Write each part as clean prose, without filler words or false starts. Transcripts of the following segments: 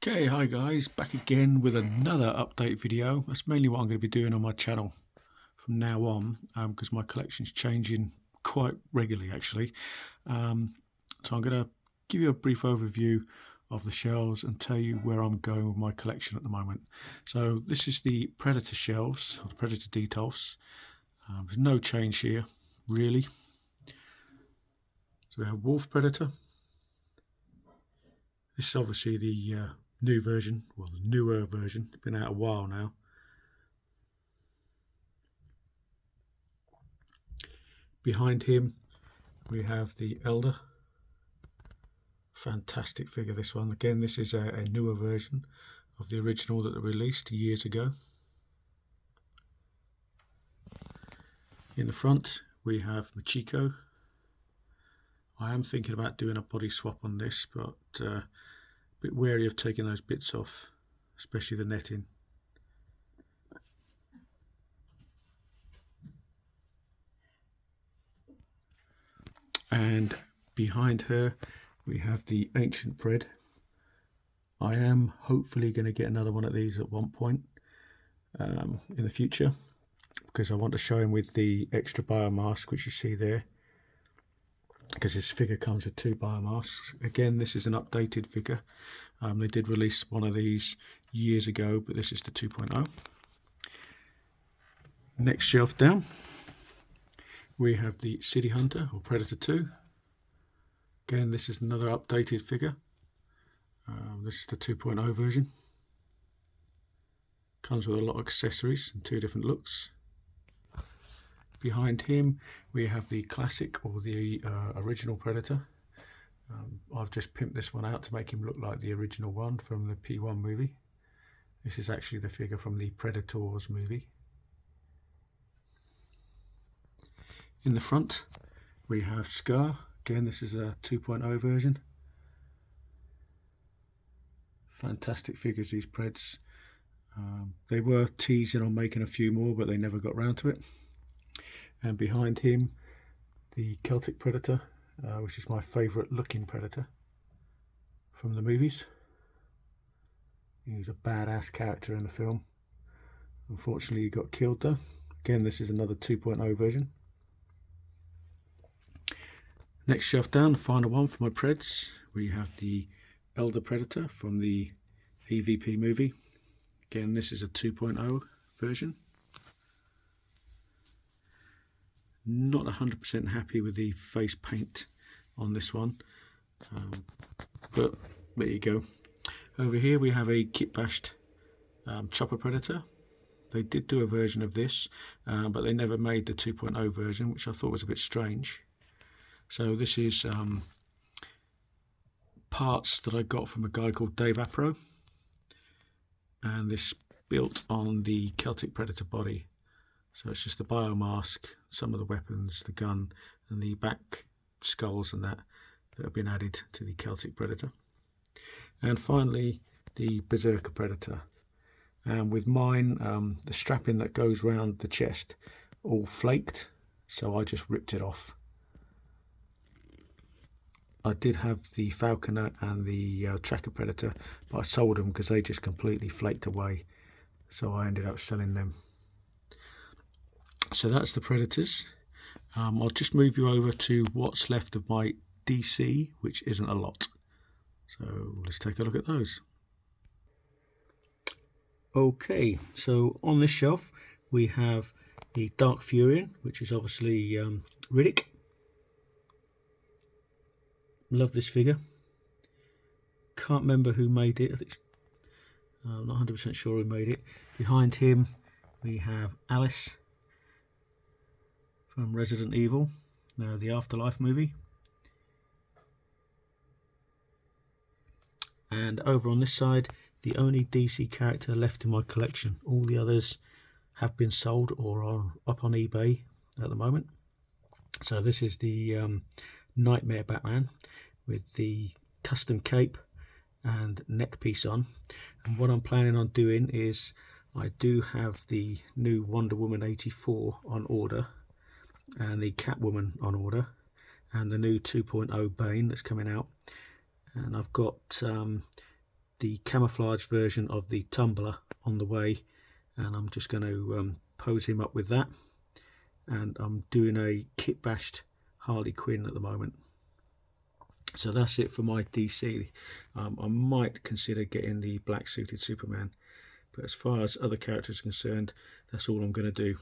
Okay, hi guys, back again with another update video. That's mainly what I'm going to be doing on my channel from now on, because my collection's changing quite regularly actually. So I'm going to give you a brief overview of the shelves and tell you where I'm going with my collection at the moment. So this is the Predator shelves, or the Predator Detolfs. There's no change here, really. So we have Wolf Predator. This is obviously the new version, well, the newer version. It's been out a while now. Behind him we have the Elder. Fantastic figure, this one. Again, this is a newer version of the original that they released years ago. In the front we have Machiko. I am thinking about doing a body swap on this, but a bit wary of taking those bits off, especially the netting. And behind her we have the Ancient Pred. I am hopefully going to get another one of these at one point in the future, because I want to show him with the extra biomask which you see there, because this figure comes with 2 biomasks. Again, this is an updated figure. They did release one of these years ago, but this is the 2.0. Next shelf down we have the City Hunter, or Predator 2. Again, this is another updated figure. This is the 2.0 version. Comes with a lot of accessories and 2 different looks. Behind him we have the classic, or the original Predator. I've just pimped this one out to make him look like the original one from the P1 movie. This is actually the figure from the Predators movie. In the front we have Scar. Again, this is a 2.0 version. Fantastic figures, these Preds. They were teasing on making a few more, but they never got round to it. And behind him the Celtic Predator, which is my favourite looking Predator from the movies. He's a badass character in the film. Unfortunately he got killed though. Again, this is another 2.0 version. Next shelf down, the final one for my Preds, we have the Elder Predator from the EVP movie. Again, this is a 2.0 version. Not 100% happy with the face paint on this one, but there you go. Over here we have a kit bashed Chopper Predator. They did do a version of this, but they never made the 2.0 version, which I thought was a bit strange. So this is parts that I got from a guy called Dave Apro, and this built on the Celtic Predator body. So it's just the biomask, some of the weapons, the gun, and the back skulls and that have been added to the Celtic Predator. And finally the Berserker Predator. And with mine, the strapping that goes round the chest all flaked, so I just ripped it off. I did have the Falconer and the Tracker Predator, but I sold them because they just completely flaked away, so I ended up selling them. So that's the Predators. I'll just move you over to what's left of my DC, which isn't a lot. So let's take a look at those. Okay, so on this shelf we have the Dark Furion, which is obviously Riddick. Love this figure. Can't remember who made it. I think I'm not 100% sure who made it. Behind him we have Alice from Resident Evil, the Afterlife movie. And over on this side, the only DC character left in my collection. All the others have been sold or are up on eBay at the moment. So this is the Nightmare Batman with the custom cape and neck piece on. And what I'm planning on doing is, I do have the new Wonder Woman 84 on order, and the Catwoman on order, and the new 2.0 Bane that's coming out. And I've got the camouflage version of the tumbler on the way, and I'm just going to pose him up with that. And I'm doing a kit bashed Harley Quinn at the moment. So that's it for my DC. I might consider getting the black suited Superman, but as far as other characters are concerned, that's all I'm going to do.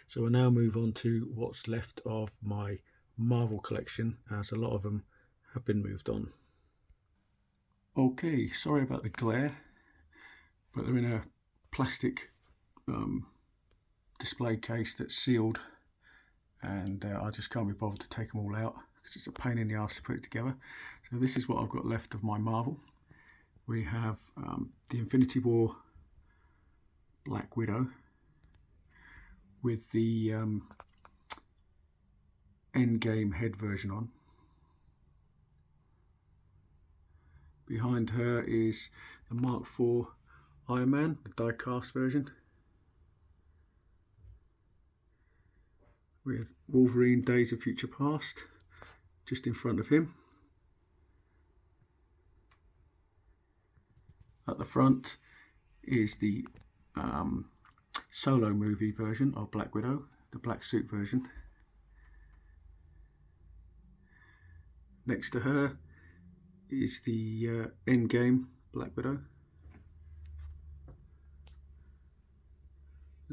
So we'll now move on to what's left of my Marvel collection, as a lot of them have been moved on. Okay, sorry about the glare, but they're in a plastic display case that's sealed, and I just can't be bothered to take them all out because it's a pain in the arse to put it together. So this is what I've got left of my Marvel. We have the Infinity War Black Widow with the Endgame head version on. Behind her is the Mark IV Iron Man, the die-cast version, with Wolverine Days of Future Past just in front of him. At the front is the solo movie version of Black Widow, the black suit version. Next to her is the Endgame Black Widow.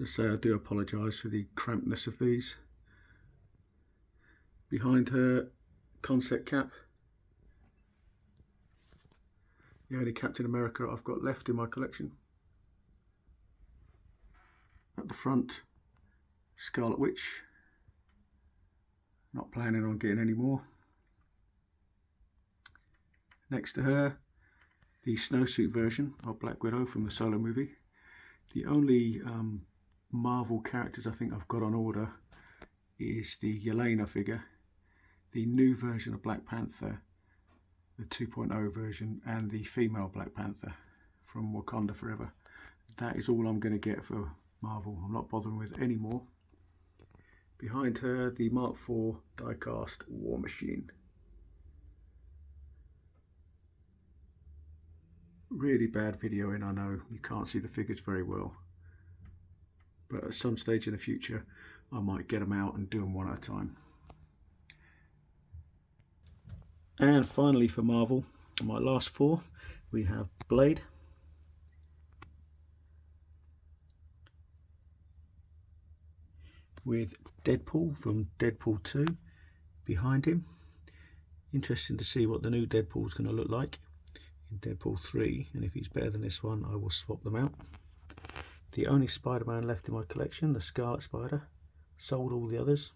As I say, I do apologise for the crampedness of these. Behind her, concept cap. The only Captain America I've got left in my collection. At the front, Scarlet Witch. Not planning on getting any more. Next to her, the snowsuit version of Black Widow from the solo movie. The only Marvel characters I think I've got on order is the Yelena figure, the new version of Black Panther, the 2.0 version, and the female Black Panther from Wakanda Forever. That is all I'm going to get for Marvel. I'm not bothering with any more. Behind her, the Mark IV die-cast War Machine. Really bad videoing, I know. You can't see the figures very well. But at some stage in the future, I might get them out and do them one at a time. And finally for Marvel, my last four, we have Blade, with Deadpool from Deadpool 2 behind him. Interesting to see what the new Deadpool is going to look like in Deadpool 3, and if he's better than this one, I will swap them out. The only Spider-Man left in my collection, the Scarlet Spider. Sold all the others.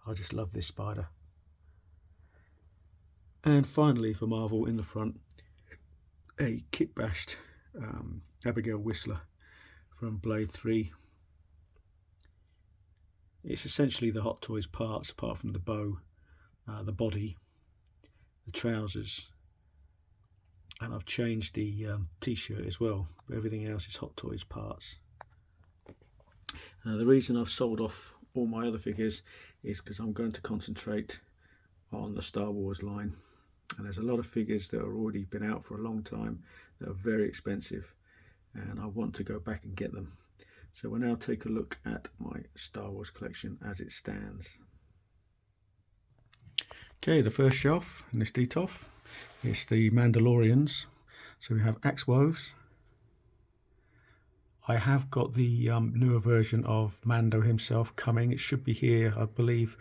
I just love this spider. And finally for Marvel, in the front, a kit bashed Abigail Whistler from Blade 3. It's essentially the Hot Toys parts, apart from the bow, the body, the trousers, and I've changed the t-shirt as well, but everything else is Hot Toys parts. The reason I've sold off all my other figures is because I'm going to concentrate on the Star Wars line, and there's a lot of figures that have already been out for a long time that are very expensive, and I want to go back and get them. So we'll now take a look at my Star Wars collection as it stands. Okay, the first shelf in this detolf is the Mandalorians. So we have Axe Woves. I have got the newer version of Mando himself coming. It should be here, I believe,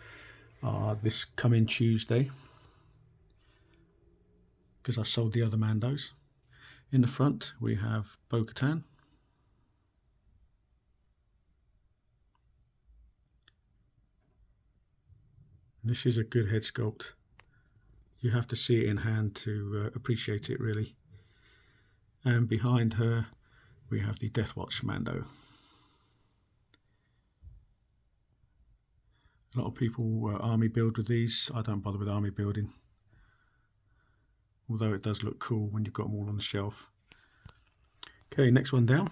this coming Tuesday, because I sold the other Mandos. In the front we have Bo-Katan. This is a good head sculpt. You have to see it in hand to appreciate it, really. And behind her we have the Death Watch Mando. A lot of people army build with these. I don't bother with army building, although it does look cool when you've got them all on the shelf. Okay, next one down.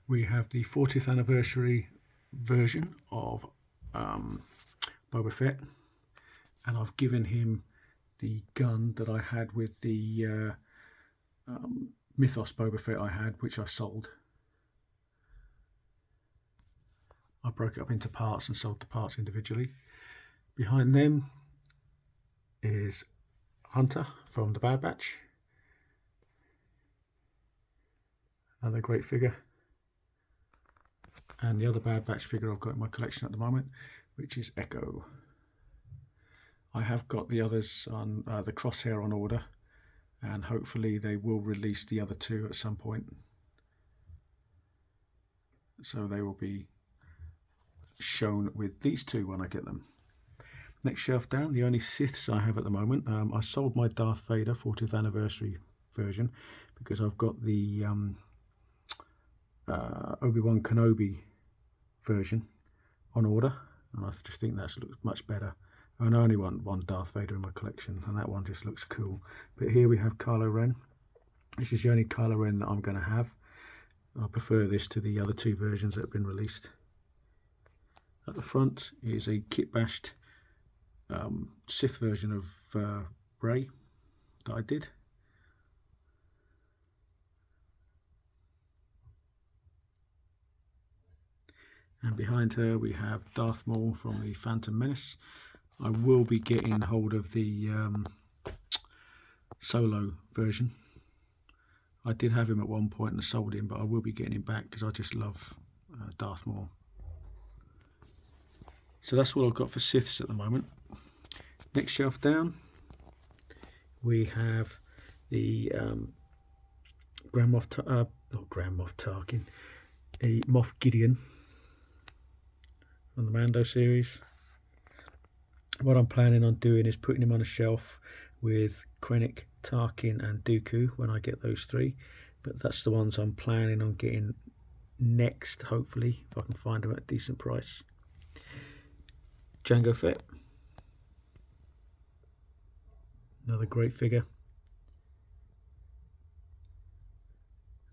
We have the 40th anniversary version of Boba Fett, and I've given him the gun that I had with the Mythos Boba Fett I had, which I sold. I broke it up into parts and sold the parts individually. Behind them is Hunter from the Bad Batch. Another great figure. And the other Bad Batch figure I've got in my collection at the moment, which is Echo. I have got the others on the Crosshair on order, and hopefully they will release the other two at some point. So they will be shown with these two when I get them. Next shelf down, the only Siths I have at the moment. I sold my Darth Vader 40th anniversary version because I've got the Obi-Wan Kenobi version on order, and I just think that looks much better. And I only want one Darth Vader in my collection, and that one just looks cool. But here we have Kylo Ren. This is the only Kylo Ren that I'm going to have. I prefer this to the other two versions that have been released. At the front is a kit-bashed Sith version of Rey that I did. And behind her we have Darth Maul from the Phantom Menace. I will be getting hold of the Solo version. I did have him at one point and sold him, but I will be getting him back because I just love Darth Maul. So that's what I've got for Siths at the moment. Next shelf down, we have the Grand Moff Tarkin, a Moff Gideon from the Mando series. What I'm planning on doing is putting him on a shelf with Krennic, Tarkin and Dooku when I get those three. But that's the ones I'm planning on getting next, hopefully, if I can find them at a decent price. Jango Fett. Another great figure.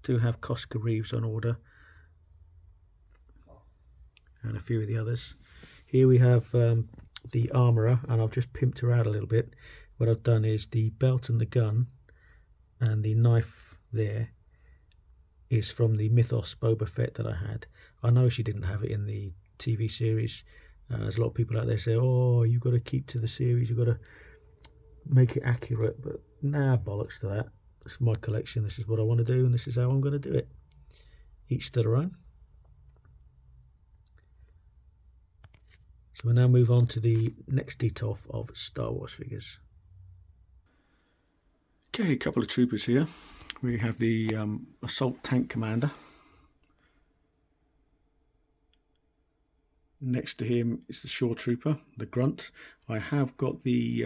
Do have Koska Reeves on order. And a few of the others. Here we have the Armourer, and I've just pimped her out a little bit. What I've done is the belt and the gun and the knife there is from the Mythos Boba Fett that I had. I know she didn't have it in the TV series. There's a lot of people out there say, oh, you've got to keep to the series, you've got to make it accurate. But nah, bollocks to that. It's my collection, this is what I want to do, and this is how I'm going to do it. Each to their own. So we'll now move on to the next detail of Star Wars figures. Okay, a couple of troopers here. We have the Assault Tank Commander. Next to him is the Shore Trooper, the Grunt. I have got the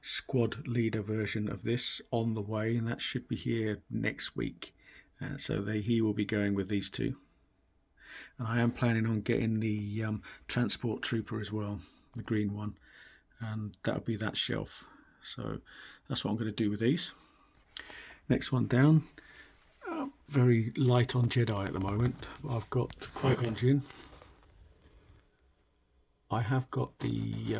squad leader version of this on the way, and that should be here next week. So he will be going with these two. And I am planning on getting the Transport Trooper as well, the green one, and that'll be that shelf. So that's what I'm going to do with these. Next one down, very light on Jedi at the moment. I've got Qui-Gon Jinn. I have got the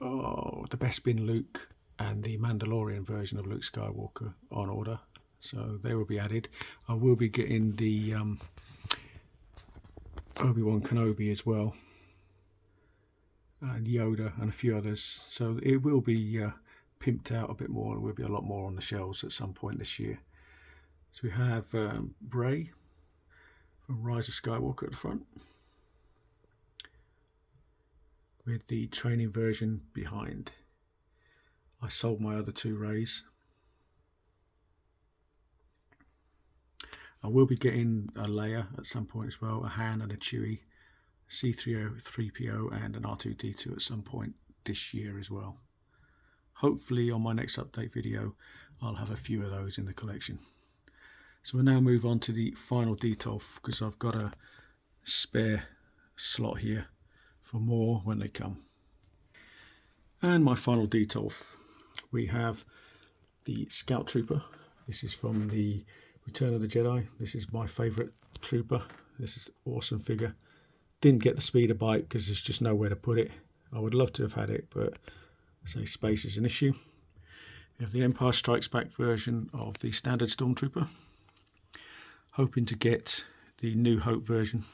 Bespin Luke and the Mandalorian version of Luke Skywalker on order, so they will be added. I will be getting the Obi-Wan Kenobi as well, and Yoda and a few others, so it will be pimped out a bit more. There will be a lot more on the shelves at some point this year. So we have Rey from Rise of Skywalker at the front, with the training version behind. I sold my other two Reys. I will be getting a Leia at some point as well, a Han and a Chewie, C-3PO, 3PO and an R2-D2 at some point this year as well. Hopefully on my next update video I'll have a few of those in the collection. So we'll now move on to the final detail, because I've got a spare slot here for more when they come. And my final detail, we have the Scout Trooper. This is from the Return of the Jedi. This is my favourite trooper. This is an awesome figure. Didn't get the speeder bike because there's just nowhere to put it. I would love to have had it, but say space is an issue. We have the Empire Strikes Back version of the standard Stormtrooper. Hoping to get the New Hope version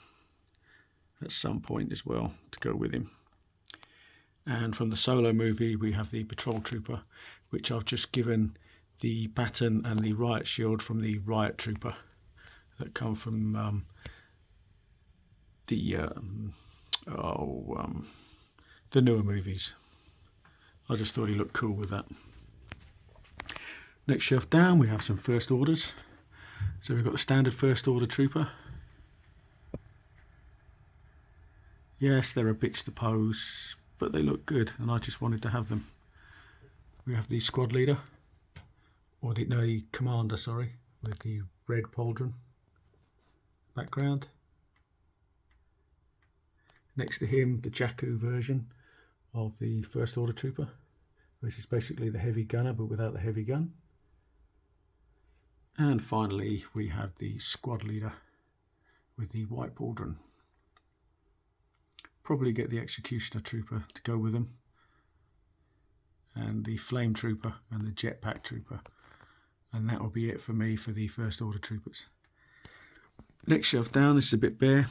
at some point as well to go with him. And from the Solo movie we have the Patrol Trooper, which I've just given the baton and the riot shield from the Riot Trooper that come from the newer movies. I just thought he looked cool with that. Next shelf down we have some First Orders. So we've got the standard First Order Trooper. Yes, they're a bitch to pose, but they look good and I just wanted to have them. We have the Squad Leader, or the Commander, sorry, with the red pauldron background. Next to him, the Jakku version of the First Order Trooper, which is basically the heavy gunner but without the heavy gun. And finally we have the Squad Leader with the white pauldron. Probably get the Executioner Trooper to go with them, and the Flame Trooper and the Jetpack Trooper, and that will be it for me for the First Order Troopers. Next shelf down, this is a bit bare.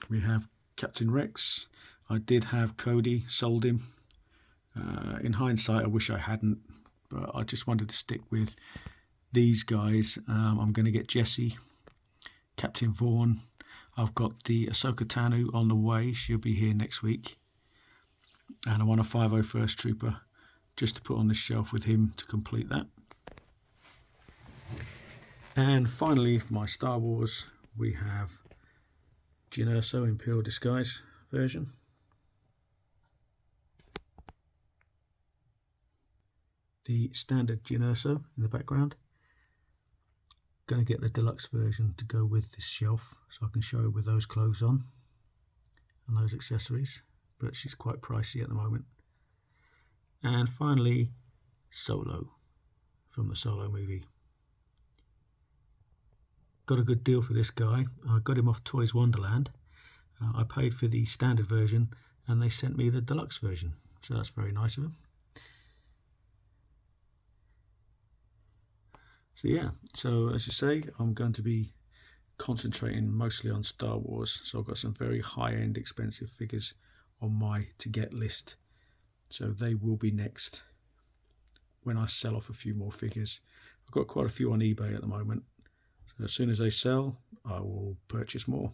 We have Captain Rex. I did have Cody, sold him. In hindsight I wish I hadn't, but I just wanted to stick with these guys. I'm going to get Jesse, Captain Vaughn. I've got the Ahsoka Tano on the way, she'll be here next week. And I want a 501st Trooper just to put on the shelf with him to complete that. And finally for my Star Wars we have Jyn Erso Imperial Disguise version. The standard Jyn Erso in the background. Going to get the deluxe version to go with this shelf so I can show her with those clothes on and those accessories, but she's quite pricey at the moment. And finally Solo from the Solo movie. Got a good deal for this guy. I got him off Toys Wonderland. I paid for the standard version and they sent me the deluxe version, so that's very nice of them. So yeah, so as you say, I'm going to be concentrating mostly on Star Wars. So I've got some very high-end expensive figures on my to get list. So they will be next when I sell off a few more figures. I've got quite a few on eBay at the moment. So as soon as they sell, I will purchase more.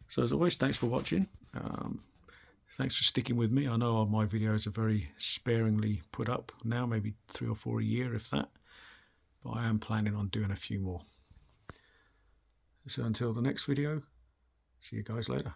So as always, thanks for watching. Thanks for sticking with me. I know my videos are very sparingly put up now, maybe 3 or 4 a year, if that. But I am planning on doing a few more. So until the next video, see you guys later.